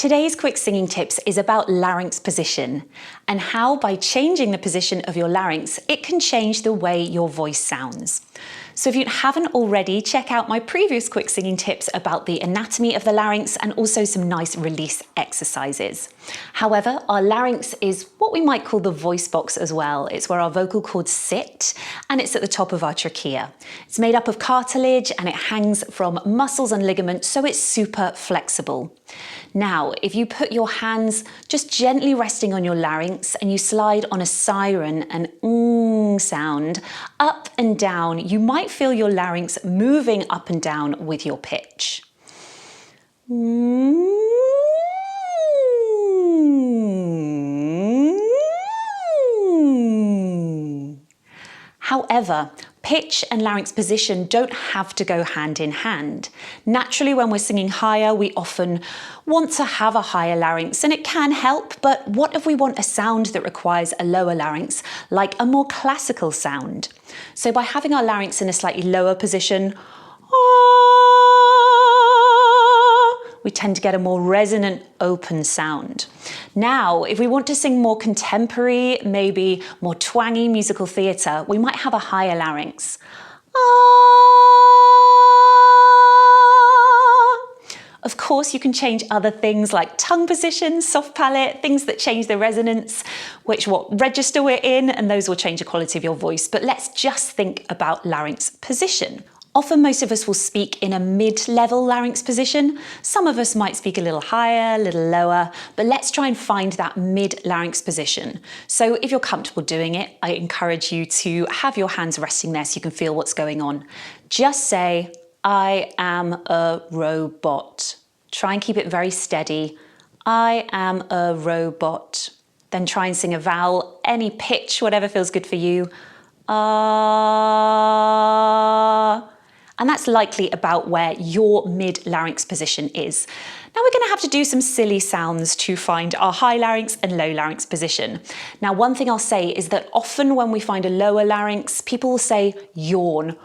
Today's quick singing tips is about larynx position and how by changing the position of your larynx, it can change the way your voice sounds. So if you haven't already, check out my previous quick singing tips about the anatomy of the larynx and also some nice release exercises. However, our larynx is what we might call the voice box as well. It's where our vocal cords sit and it's at the top of our trachea. It's made up of cartilage and it hangs from muscles and ligaments, so it's super flexible. Now, if you put your hands just gently resting on your larynx and you slide on a siren, an sound, up and down, you might feel your larynx moving up and down with your pitch. However, pitch and larynx position don't have to go hand in hand. Naturally, when we're singing higher, we often want to have a higher larynx, and it can help, but what if we want a sound that requires a lower larynx, like a more classical sound? So by having our larynx in a slightly lower position, we tend to get a more resonant, open sound. Now, if we want to sing more contemporary, maybe more twangy musical theatre, we might have a higher larynx. Of course, you can change other things like tongue position, soft palate, things that change the resonance, what register we're in, and those will change the quality of your voice. But let's just think about larynx position. Often most of us will speak in a mid-level larynx position. Some of us might speak a little higher, a little lower, but let's try and find that mid-larynx position. So if you're comfortable doing it, I encourage you to have your hands resting there so you can feel what's going on. Just say, I am a robot. Try and keep it very steady. I am a robot. Then try and sing a vowel, any pitch, whatever feels good for you. And that's likely about where your mid-larynx position is. Now we're going to have to do some silly sounds to find our high larynx and low larynx position. Now, one thing I'll say is that often when we find a lower larynx, people will say yawn.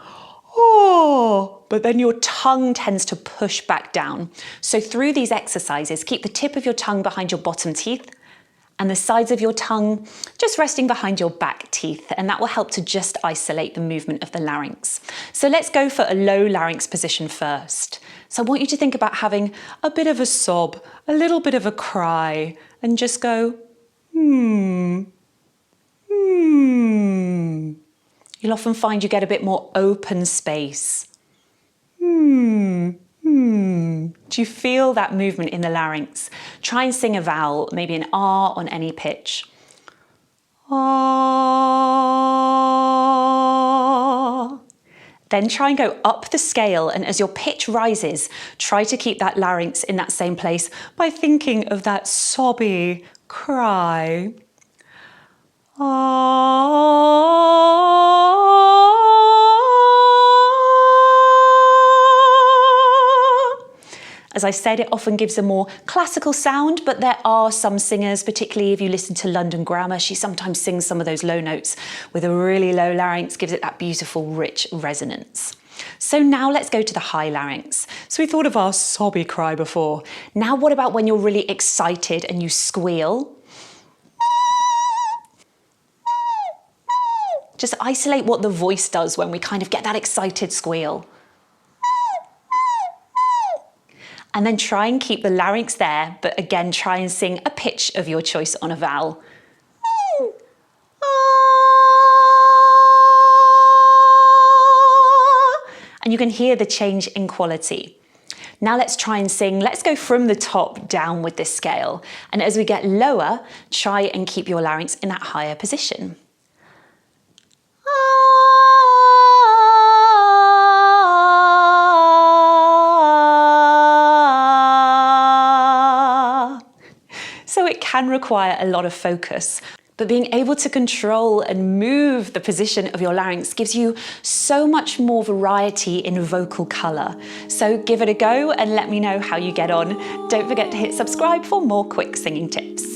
But then your tongue tends to push back down. So through these exercises, keep the tip of your tongue behind your bottom teeth and the sides of your tongue just resting behind your back teeth, and that will help to just isolate the movement of the larynx. So let's go for a low larynx position first. So I want you to think about having a bit of a sob, a little bit of a cry, and just go, You'll often find you get a bit more open space. Do you feel that movement in the larynx? Try and sing a vowel, maybe an R on any pitch. Then try and go up the scale, and as your pitch rises, try to keep that larynx in that same place by thinking of that sobby cry. As I said, it often gives a more classical sound, but there are some singers, particularly if you listen to London Grammar, she sometimes sings some of those low notes with a really low larynx, gives it that beautiful, rich resonance. So now let's go to the high larynx. So we thought of our sobby cry before. Now what about when you're really excited and you squeal? Just isolate what the voice does when we kind of get that excited squeal. And then try and keep the larynx there, but again, try and sing a pitch of your choice on a vowel. And you can hear the change in quality. Now let's try and sing, let's go from the top down with this scale. And as we get lower, try and keep your larynx in that higher position. So it can require a lot of focus, but being able to control and move the position of your larynx gives you so much more variety in vocal colour. So give it a go and let me know how you get on. Don't forget to hit subscribe for more quick singing tips.